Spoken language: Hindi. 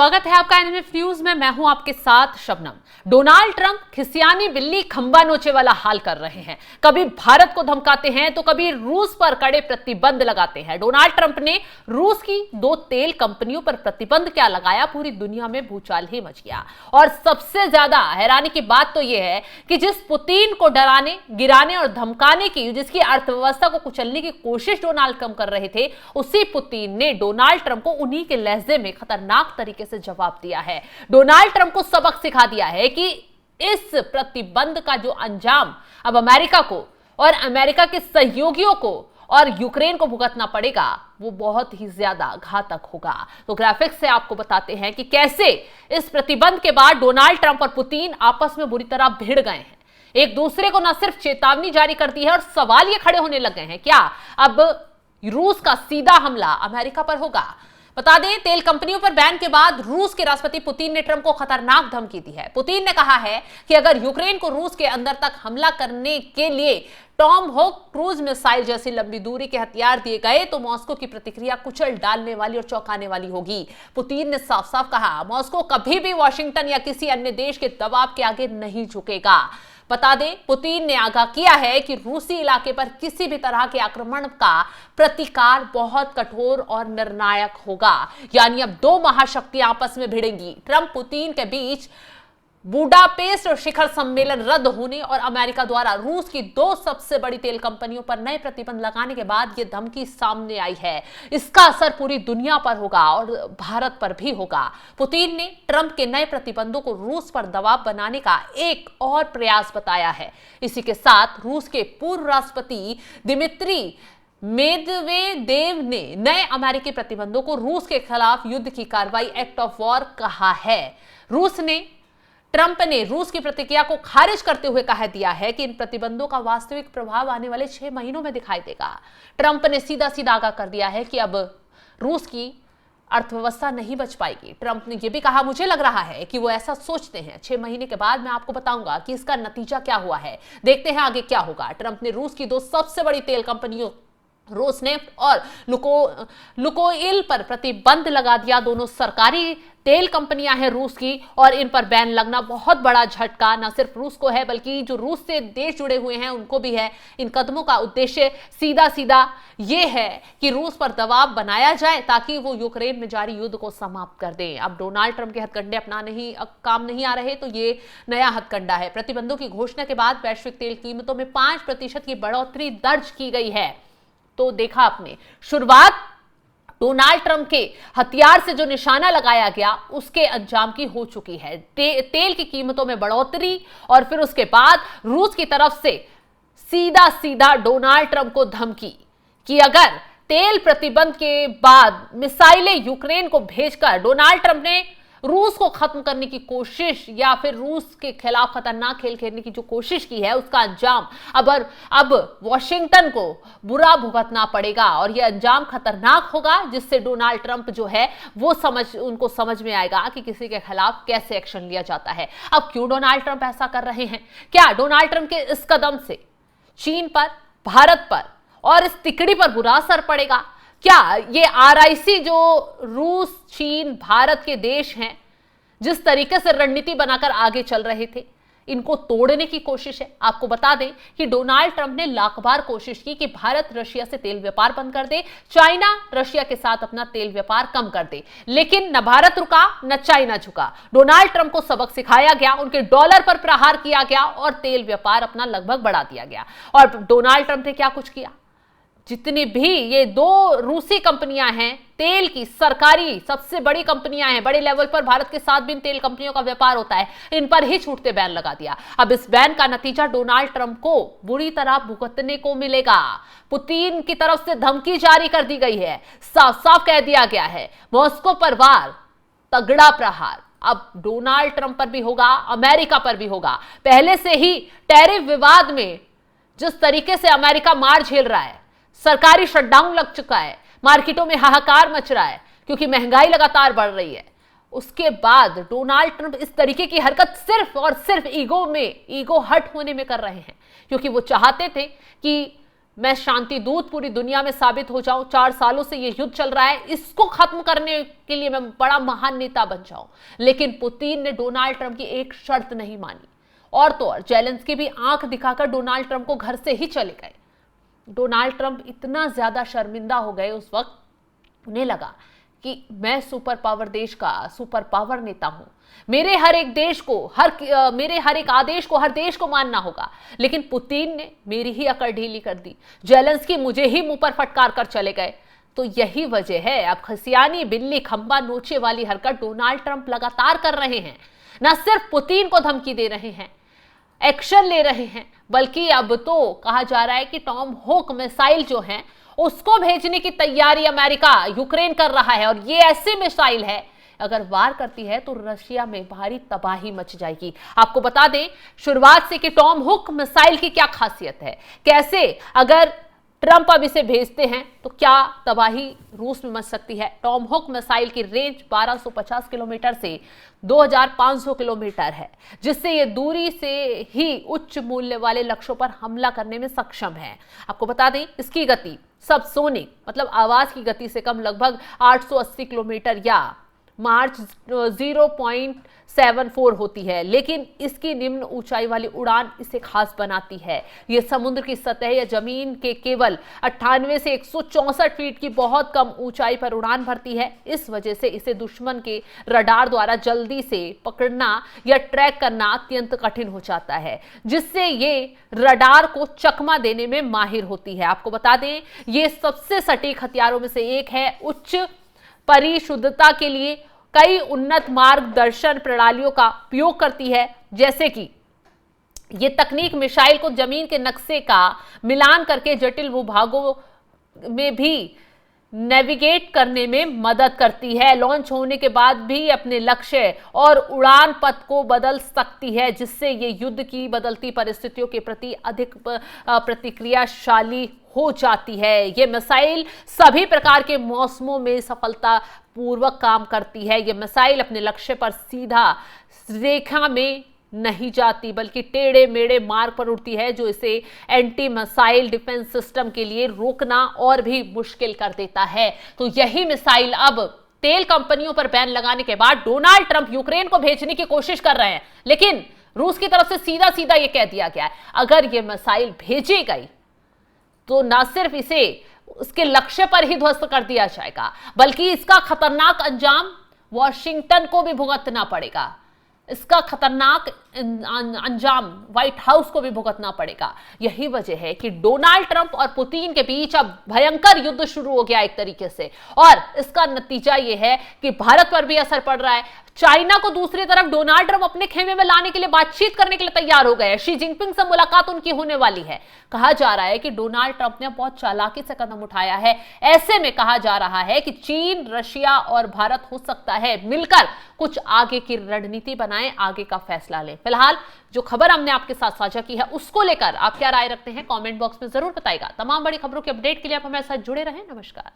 स्वागत है आपका एनएमएफ न्यूज में। मैं हूं आपके साथ शबनम। डोनाल्ड ट्रंप खिसियानी बिल्ली खंबा नोचे वाला हाल कर रहे हैं। कभी भारत को धमकाते हैं तो कभी रूस पर कड़े प्रतिबंध लगाते हैं। डोनाल्ड ट्रंप ने रूस की 2 तेल कंपनियों पर प्रतिबंध क्या लगाया, पूरी दुनिया में भूचाल ही मच गया। और सबसे ज्यादा हैरानी की बात तो यह है कि जिस पुतिन को डराने, गिराने और धमकाने की, जिसकी अर्थव्यवस्था को कुचलने की कोशिश डोनाल्ड ट्रंप कर रहे थे, उसी पुतिन ने डोनाल्ड ट्रंप को उन्हीं के लहजे में खतरनाक तरीके से जवाब दिया है। डोनाल्ड ट्रंप को सबक सिखा दिया है कि इस प्रतिबंध का जो अंजाम अब अमेरिका को और अमेरिका के सहयोगियों को और यूक्रेन को भुगतना पड़ेगा, वो बहुत ही ज्यादा घातक होगा। तो ग्राफिक्स से आपको बताते हैं कि कैसे इस प्रतिबंध के बाद डोनाल्ड ट्रंप और पुतिन आपस में बुरी तरह भिड़ गए हैं। एक दूसरे को न सिर्फ चेतावनी जारी कर दी है, और सवाल ये खड़े होने लगे हैं, क्या अब रूस का सीधा हमला अमेरिका पर होगा? बता दें, तेल कंपनियों पर बैन के बाद रूस के राष्ट्रपति पुतिन ने ट्रंप को खतरनाक धमकी दी है। पुतिन ने कहा है कि अगर यूक्रेन को रूस के अंदर तक हमला करने के लिए टॉमहोक क्रूज मिसाइल जैसी लंबी दूरी के हथियार दिए गए तो मॉस्को की प्रतिक्रिया कुचल डालने वाली और चौंकाने वाली होगी। पुतिन ने साफ साफ कहा, मॉस्को कभी भी वॉशिंगटन या किसी अन्य देश के दबाव के आगे नहीं झुकेगा। बता दें, पुतिन ने आगाह किया है कि रूसी इलाके पर किसी भी तरह के आक्रमण का प्रतिकार बहुत कठोर और निर्णायक होगा। यानी अब 2 महाशक्तियां आपस में भिड़ेंगी। ट्रंप पुतिन के बीच बुडापेस्ट शिखर सम्मेलन रद्द होने और अमेरिका द्वारा रूस की 2 सबसे बड़ी तेल कंपनियों पर नए प्रतिबंध लगाने के बाद यह धमकी सामने आई है। इसका असर पूरी दुनिया पर होगा और भारत पर भी होगा। पुतिन ने ट्रंप के नए प्रतिबंधों को रूस पर दबाव बनाने का एक और प्रयास बताया है। इसी के साथ रूस के पूर्व राष्ट्रपति दिमित्री मेदवेदेव ने नए अमेरिकी प्रतिबंधों को रूस के खिलाफ युद्ध की कार्रवाई एक्ट ऑफ वॉर कहा है। ट्रंप ने रूस की प्रतिक्रिया को खारिज करते हुए कह दिया है कि इन प्रतिबंधों का वास्तविक प्रभाव आने वाले 6 महीनों में दिखाई देगा। ट्रंप ने सीधा सीधा आगाह कर दिया है कि अब रूस की अर्थव्यवस्था नहीं बच पाएगी। ट्रंप ने यह भी कहा, मुझे लग रहा है कि वो ऐसा सोचते हैं। 6 महीने के बाद मैं आपको बताऊंगा कि इसका नतीजा क्या हुआ है। देखते हैं आगे क्या होगा। ट्रंप ने रूस की 2 सबसे बड़ी तेल कंपनियों रोसनेफ्ट और लुकोइल पर प्रतिबंध लगा दिया। दोनों सरकारी तेल कंपनियां हैं रूस की, और इन पर बैन लगना बहुत बड़ा झटका न सिर्फ रूस को है बल्कि जो रूस से देश जुड़े हुए हैं उनको भी है। इन कदमों का उद्देश्य सीधा सीधा ये है कि रूस पर दबाव बनाया जाए ताकि वो यूक्रेन में जारी युद्ध को समाप्त कर दें। अब डोनाल्ड ट्रंप के हथकंडे काम नहीं आ रहे तो ये नया हथकंडा है। प्रतिबंधों की घोषणा के बाद वैश्विक तेल कीमतों में 5% की बढ़ोतरी दर्ज की गई है। तो देखा आपने, शुरुआत डोनाल्ड ट्रंप के हथियार से जो निशाना लगाया गया उसके अंजाम की हो चुकी है। तेल की कीमतों में बढ़ोतरी, और फिर उसके बाद रूस की तरफ से सीधा सीधा डोनाल्ड ट्रंप को धमकी कि अगर तेल प्रतिबंध के बाद मिसाइलें यूक्रेन को भेजकर डोनाल्ड ट्रंप ने रूस को खत्म करने की कोशिश या फिर रूस के खिलाफ खतरनाक खेल खेलने की जो कोशिश की है उसका अंजाम अब वॉशिंगटन को बुरा भुगतना पड़ेगा। और यह अंजाम खतरनाक होगा, जिससे डोनाल्ड ट्रंप जो है वो उनको समझ में आएगा कि किसी के खिलाफ कैसे एक्शन लिया जाता है। अब क्यों डोनाल्ड ट्रंप ऐसा कर रहे हैं? क्या डोनाल्ड ट्रंप के इस कदम से चीन पर, भारत पर और इस तिकड़ी पर बुरा असर पड़ेगा? क्या ये आरआईसी जो रूस, चीन, भारत के देश हैं, जिस तरीके से रणनीति बनाकर आगे चल रहे थे, इनको तोड़ने की कोशिश है? आपको बता दें कि डोनाल्ड ट्रंप ने लाख बार कोशिश की कि भारत रशिया से तेल व्यापार बंद कर दे, चाइना रशिया के साथ अपना तेल व्यापार कम कर दे, लेकिन न भारत रुका न चाइना झुका। डोनाल्ड ट्रंप को सबक सिखाया गया, उनके डॉलर पर प्रहार किया गया और तेल व्यापार अपना लगभग बढ़ा दिया गया। और डोनाल्ड ट्रंप ने क्या कुछ किया? जितनी भी ये 2 रूसी कंपनियां हैं, तेल की सरकारी सबसे बड़ी कंपनियां हैं, बड़े लेवल पर भारत के साथ भी इन तेल कंपनियों का व्यापार होता है, इन पर ही छूटते बैन लगा दिया। अब इस बैन का नतीजा डोनाल्ड ट्रंप को बुरी तरह भुगतने को मिलेगा। पुतिन की तरफ से धमकी जारी कर दी गई है, साफ साफ कह दिया गया है, मॉस्को पर वार, तगड़ा प्रहार अब डोनाल्ड ट्रंप पर भी होगा, अमेरिका पर भी होगा। पहले से ही टैरिफ विवाद में जिस तरीके से अमेरिका मार झेल रहा है, सरकारी शटडाउन लग चुका है, मार्केटों में हाहाकार मच रहा है क्योंकि महंगाई लगातार बढ़ रही है, उसके बाद डोनाल्ड ट्रंप इस तरीके की हरकत सिर्फ और सिर्फ ईगो हर्ट होने में कर रहे हैं, क्योंकि वो चाहते थे कि मैं शांति दूत पूरी दुनिया में साबित हो जाऊं, 4 सालों से ये युद्ध चल रहा है, इसको खत्म करने के लिए मैं बड़ा महान नेता बन जाऊं। लेकिन पुतिन ने डोनाल्ड ट्रंप की एक शर्त नहीं मानी, और तो और जेलेंस्की भी आंख दिखाकर डोनाल्ड ट्रंप को घर से ही चले गए। डोनाल्ड ट्रंप इतना ज्यादा शर्मिंदा हो गए उस वक्त, उन्हें लगा कि मैं सुपर पावर देश का सुपर पावर नेता हूं, मेरे हर एक आदेश को हर देश को मानना होगा। लेकिन पुतिन ने मेरी ही अकड़ ढीली कर दी, जेलेंस्की मुझे ही मुंह पर फटकार कर चले गए। तो यही वजह है अब खसियानी बिल्ली खंबा नोचे वाली हरकत डोनाल्ड ट्रंप लगातार कर रहे हैं। न सिर्फ पुतिन को धमकी दे रहे हैं, एक्शन ले रहे हैं, बल्कि अब तो कहा जा रहा है कि टॉम होक मिसाइल जो है उसको भेजने की तैयारी अमेरिका यूक्रेन कर रहा है। और ये ऐसी मिसाइल है, अगर वार करती है तो रशिया में भारी तबाही मच जाएगी। आपको बता दें शुरुआत से कि टॉम हुक मिसाइल की क्या खासियत है, कैसे अगर ट्रंप अब इसे भेजते हैं तो क्या तबाही रूस में मच सकती है। टॉम हुक मिसाइल की रेंज 1250 किलोमीटर से 2500 किलोमीटर है, जिससे ये दूरी से ही उच्च मूल्य वाले लक्ष्यों पर हमला करने में सक्षम है। आपको बता दें इसकी गति सबसोनिक मतलब आवाज की गति से कम लगभग 880 किलोमीटर या मार्च 0.74 होती है, लेकिन इसकी निम्न ऊंचाई वाली उड़ान इसे खास बनाती है। यह समुद्र की सतह या जमीन के केवल 98 से 164 फीट की बहुत कम ऊंचाई पर उड़ान भरती है। इस वजह से इसे दुश्मन के रडार द्वारा जल्दी से पकड़ना या ट्रैक करना अत्यंत कठिन हो जाता है, जिससे ये रडार को चकमा देने में माहिर होती है। आपको बता दें ये सबसे सटीक हथियारों में से एक है। उच्च परिशुद्धता के लिए कई उन्नत मार्गदर्शन प्रणालियों का उपयोग करती है, जैसे कि ये तकनीक मिसाइल को जमीन के नक्शे का मिलान करके जटिल भूभागों में भी नेविगेट करने में मदद करती है। लॉन्च होने के बाद भी अपने लक्ष्य और उड़ान पथ को बदल सकती है, जिससे ये युद्ध की बदलती परिस्थितियों के प्रति अधिक प्रतिक्रियाशाली हो जाती है। ये मिसाइल सभी प्रकार के मौसमों में सफलतापूर्वक काम करती है। ये मिसाइल अपने लक्ष्य पर सीधा रेखा में नहीं जाती, बल्कि टेढ़े मेढ़े मार्ग पर उड़ती है, जो इसे एंटी मिसाइल डिफेंस सिस्टम के लिए रोकना और भी मुश्किल कर देता है। तो यही मिसाइल अब तेल कंपनियों पर बैन लगाने के बाद डोनाल्ड ट्रंप यूक्रेन को भेजने की कोशिश कर रहे हैं, लेकिन रूस की तरफ से सीधा सीधा यह कह दिया गया है अगर यह मिसाइल भेजी गई तो न सिर्फ इसे उसके लक्ष्य पर ही ध्वस्त कर दिया जाएगा, बल्कि इसका खतरनाक अंजाम वॉशिंगटन को भी भुगतना पड़ेगा। इसका खतरनाक अंजाम व्हाइट हाउस को भी भुगतना पड़ेगा। यही वजह है कि डोनाल्ड ट्रंप और पुतिन के बीच अब भयंकर युद्ध शुरू हो गया एक तरीके से, और इसका नतीजा यह है कि भारत पर भी असर पड़ रहा है। चाइना को दूसरी तरफ डोनाल्ड ट्रंप अपने खेमे में लाने के लिए बातचीत करने के लिए तैयार हो गए। शी जिनपिंग से मुलाकात उनकी होने वाली है। कहा जा रहा है कि डोनाल्ड ट्रंप ने बहुत चालाकी से कदम उठाया है। ऐसे में कहा जा रहा है कि चीन, रशिया और भारत हो सकता है मिलकर कुछ आगे की रणनीति बनाएं, आगे का फैसला लें। फिलहाल जो खबर हमने आपके साथ साझा की है उसको लेकर आप क्या राय रखते हैं कमेंट बॉक्स में जरूर बताइएगा। तमाम बड़ी खबरों के अपडेट के लिए आप हमारे साथ जुड़े रहें। नमस्कार।